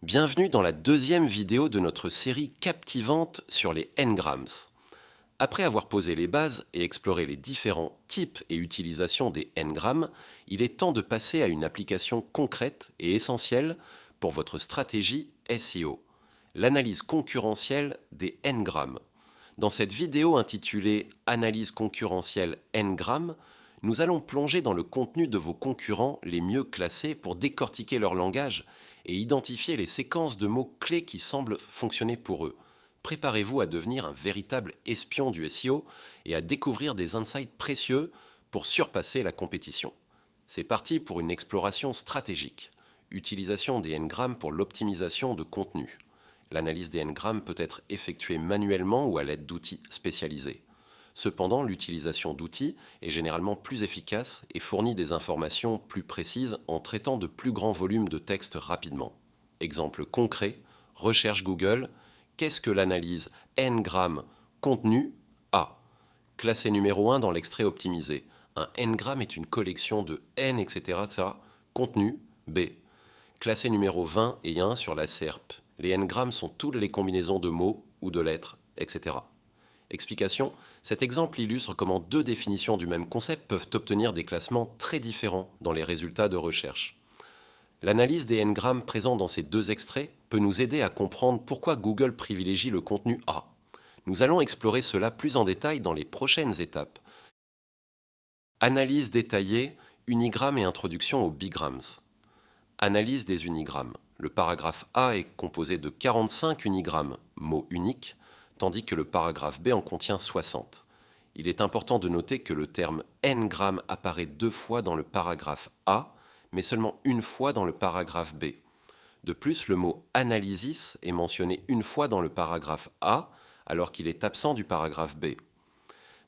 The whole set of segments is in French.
Bienvenue dans la deuxième vidéo de notre série captivante sur les n-grams. Après avoir posé les bases et exploré les différents types et utilisations des n-grammes, il est temps de passer à une application concrète et essentielle pour votre stratégie SEO, l'analyse concurrentielle des n-grammes. Dans cette vidéo intitulée Analyse concurrentielle n-grammes, nous allons plonger dans le contenu de vos concurrents les mieux classés pour décortiquer leur langage et identifier les séquences de mots-clés qui semblent fonctionner pour eux. Préparez-vous à devenir un véritable espion du SEO et à découvrir des insights précieux pour surpasser la compétition. C'est parti pour une exploration stratégique. Utilisation des n-grammes pour l'optimisation de contenu. L'analyse des n-grammes peut être effectuée manuellement ou à l'aide d'outils spécialisés. Cependant, l'utilisation d'outils est généralement plus efficace et fournit des informations plus précises en traitant de plus grands volumes de texte rapidement. Exemple concret, recherche Google, qu'est-ce que l'analyse n-gramme contenu A? Classé numéro 1 dans l'extrait optimisé. Un n-gramme est une collection de n, etc. Contenu B. Classé numéro 20 et 1 sur la SERP. Les n-grammes sont toutes les combinaisons de mots ou de lettres, etc. Explication, cet exemple illustre comment deux définitions du même concept peuvent obtenir des classements très différents dans les résultats de recherche. L'analyse des n-grammes présents dans ces deux extraits peut nous aider à comprendre pourquoi Google privilégie le contenu A. Nous allons explorer cela plus en détail dans les prochaines étapes. Analyse détaillée, unigrammes et introduction aux bigrams. Analyse des unigrammes. Le paragraphe A est composé de 45 unigrammes, mots uniques, tandis que le paragraphe B en contient 60. Il est important de noter que le terme n-grammes apparaît 2 fois dans le paragraphe A, mais seulement une fois dans le paragraphe B. De plus, le mot analysis est mentionné une fois dans le paragraphe A, alors qu'il est absent du paragraphe B.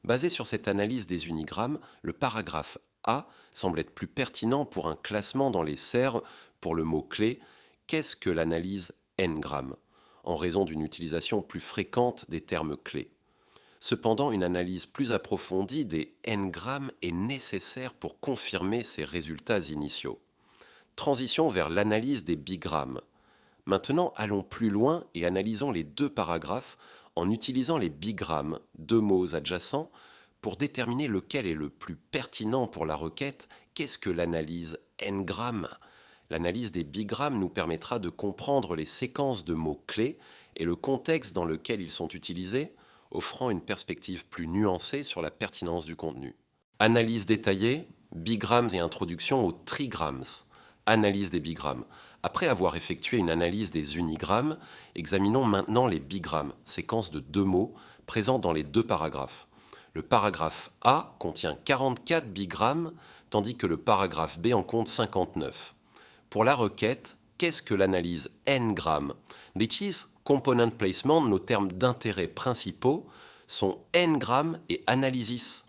Basé sur cette analyse des unigrammes, le paragraphe A semble être plus pertinent pour un classement dans les SERP pour le mot-clé « Qu'est-ce que l'analyse n-grammes ?» en raison d'une utilisation plus fréquente des termes clés. Cependant, une analyse plus approfondie des n-grammes est nécessaire pour confirmer ces résultats initiaux. Transition vers l'analyse des bigrammes. Maintenant, allons plus loin et analysons les deux paragraphes en utilisant les bigrammes, deux mots adjacents, pour déterminer lequel est le plus pertinent pour la requête. Qu'est-ce que l'analyse n-grammes ? L'analyse des bigrammes nous permettra de comprendre les séquences de mots-clés et le contexte dans lequel ils sont utilisés, offrant une perspective plus nuancée sur la pertinence du contenu. Analyse détaillée, bigrammes et introduction aux trigrammes. Analyse des bigrammes. Après avoir effectué une analyse des unigrammes, examinons maintenant les bigrammes, séquence de deux mots présents dans les deux paragraphes. Le paragraphe A contient 44 bigrammes, tandis que le paragraphe B en compte 59. Pour la requête, qu'est-ce que l'analyse n-grammes? This component placement, nos termes d'intérêt principaux sont n-grammes et analysis.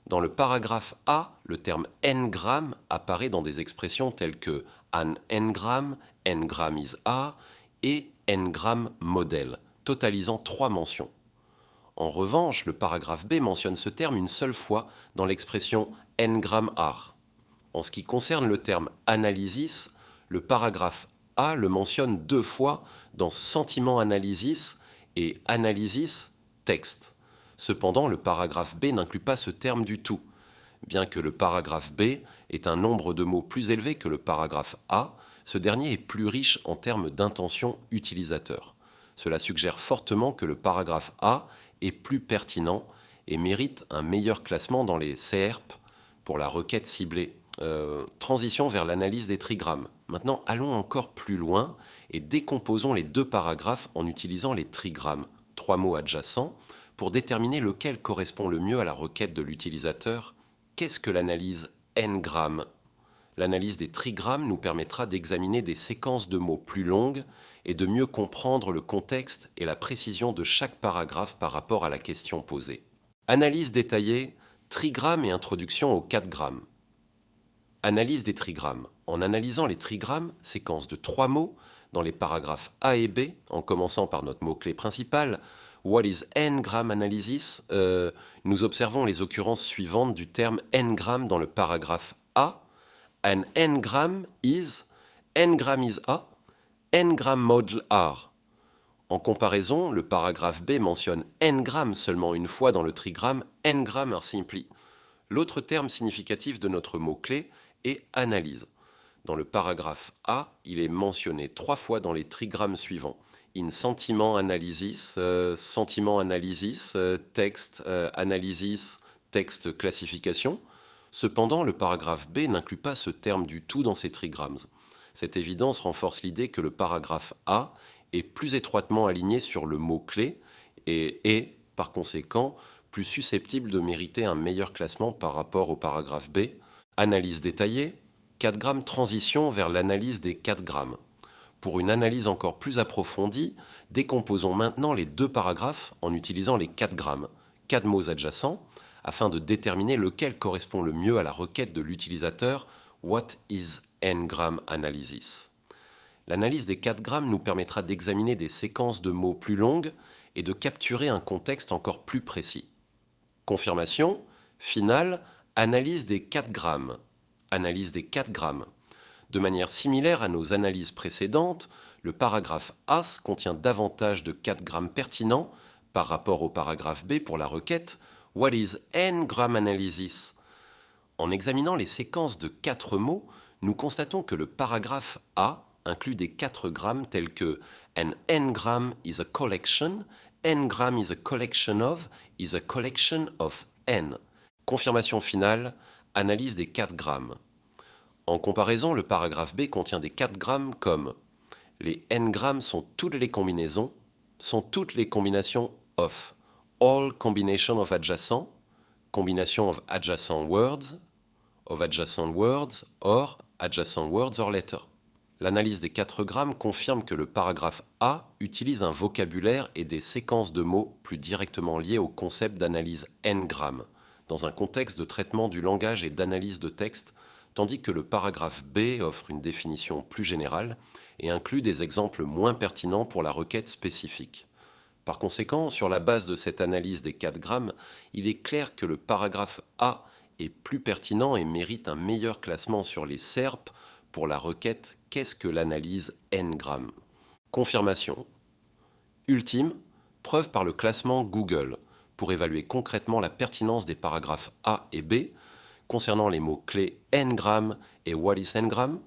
Dans le paragraphe A, le terme n-gramme apparaît dans des expressions telles que an n-gramme, n-gramme is A et n-gramme model, totalisant 3 mentions. En revanche, le paragraphe B mentionne ce terme une seule fois dans l'expression n-gramme are. En ce qui concerne le terme analysis, le paragraphe A le mentionne 2 fois dans sentiment analysis et analysis texte. Cependant, le paragraphe B n'inclut pas ce terme du tout. Bien que le paragraphe B ait un nombre de mots plus élevé que le paragraphe A, ce dernier est plus riche en termes d'intention utilisateur. Cela suggère fortement que le paragraphe A est plus pertinent et mérite un meilleur classement dans les SERP pour la requête ciblée. Transition vers l'analyse des trigrammes. Maintenant, allons encore plus loin et décomposons les deux paragraphes en utilisant les trigrammes, 3 mots adjacents, pour déterminer lequel correspond le mieux à la requête de l'utilisateur. Qu'est-ce que l'analyse n-grammes? L'analyse des trigrammes nous permettra d'examiner des séquences de mots plus longues et de mieux comprendre le contexte et la précision de chaque paragraphe par rapport à la question posée. Analyse détaillée, trigrammes et introduction aux 4 grammes. Analyse des trigrammes. En analysant les trigrammes, séquence de 3 mots, dans les paragraphes A et B, en commençant par notre mot-clé principal, What is n-gramme analysis? Nous observons les occurrences suivantes du terme n-gramme dans le paragraphe A. An n-gramme is A, n-gram model are. En comparaison, le paragraphe B mentionne n-gram seulement une fois dans le trigramme n-gram are simply. L'autre terme significatif de notre mot-clé est analyse. Dans le paragraphe A, il est mentionné 3 fois dans les trigrammes suivants. In sentiment analysis, texte analysis, texte classification. Cependant, le paragraphe B n'inclut pas ce terme du tout dans ses trigrammes. Cette évidence renforce l'idée que le paragraphe A est plus étroitement aligné sur le mot-clé et est, par conséquent, plus susceptible de mériter un meilleur classement par rapport au paragraphe B. Analyse détaillée, 4 grammes transition vers l'analyse des 4 grammes. Pour une analyse encore plus approfondie, décomposons maintenant les 2 paragraphes en utilisant les 4 grammes, 4 mots adjacents, afin de déterminer lequel correspond le mieux à la requête de l'utilisateur « What is n-gram analysis ?» L'analyse des 4 grammes nous permettra d'examiner des séquences de mots plus longues et de capturer un contexte encore plus précis. Confirmation, finale, analyse des 4 grammes. Analyse des 4 grammes. De manière similaire à nos analyses précédentes, le paragraphe A contient davantage de 4 grammes pertinents par rapport au paragraphe B pour la requête « What is n-gram analysis ?» En examinant les séquences de 4 mots, nous constatons que le paragraphe A inclut des 4 grammes tels que an n-gram is a collection, n-gram is a collection of n. Confirmation finale, analyse des 4 grammes. En comparaison, le paragraphe B contient des 4 grammes comme les n grammes sont toutes les combinaisons, sont toutes les combinations of, all combination of adjacent, combination of adjacent words, or adjacent words or letter. L'analyse des 4 grammes confirme que le paragraphe A utilise un vocabulaire et des séquences de mots plus directement liés au concept d'analyse n grammes, dans un contexte de traitement du langage et d'analyse de texte, tandis que le paragraphe B offre une définition plus générale et inclut des exemples moins pertinents pour la requête spécifique. Par conséquent, sur la base de cette analyse des 4 grammes, il est clair que le paragraphe A est plus pertinent et mérite un meilleur classement sur les SERP pour la requête « Qu'est-ce que l'analyse n grammes ?» Confirmation. Ultime, preuve par le classement Google pour évaluer concrètement la pertinence des paragraphes A et B concernant les mots-clés n-gram et what is n-gram.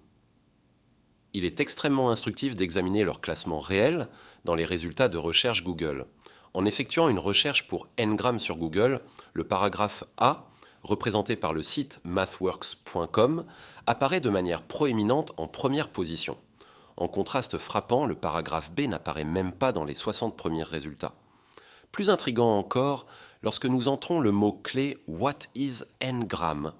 Il est extrêmement instructif d'examiner leur classement réel dans les résultats de recherche Google. En effectuant une recherche pour n-gram sur Google, le paragraphe A, représenté par le site mathworks.com, apparaît de manière proéminente en première position. En contraste frappant, le paragraphe B n'apparaît même pas dans les 60 premiers résultats. Plus intriguant encore, lorsque nous entrons le mot-clé « What is n-gram »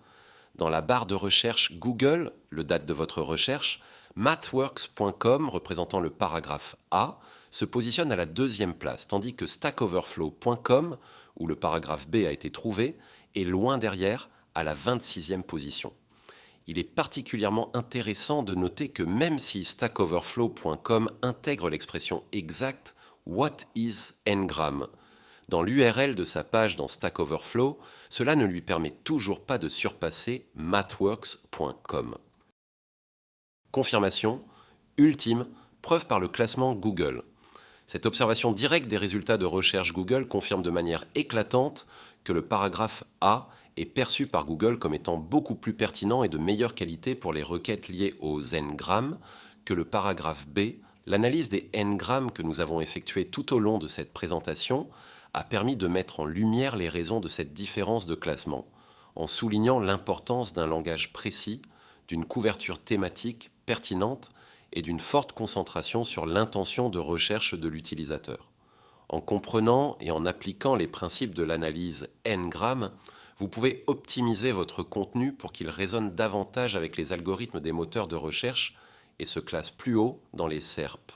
dans la barre de recherche Google, le date de votre recherche, mathworks.com, représentant le paragraphe A, se positionne à la 2e place, tandis que stackoverflow.com, où le paragraphe B a été trouvé, est loin derrière, à la 26e position. Il est particulièrement intéressant de noter que même si stackoverflow.com intègre l'expression exacte « What is n-gram » dans l'URL de sa page dans Stack Overflow, cela ne lui permet toujours pas de surpasser mathworks.com. Confirmation, ultime, preuve par le classement Google. Cette observation directe des résultats de recherche Google confirme de manière éclatante que le paragraphe A est perçu par Google comme étant beaucoup plus pertinent et de meilleure qualité pour les requêtes liées aux n-grammes que le paragraphe B. L'analyse des n-grammes que nous avons effectuée tout au long de cette présentation a permis de mettre en lumière les raisons de cette différence de classement, en soulignant l'importance d'un langage précis, d'une couverture thématique pertinente et d'une forte concentration sur l'intention de recherche de l'utilisateur. En comprenant et en appliquant les principes de l'analyse n-grammes, vous pouvez optimiser votre contenu pour qu'il résonne davantage avec les algorithmes des moteurs de recherche et se classe plus haut dans les SERP.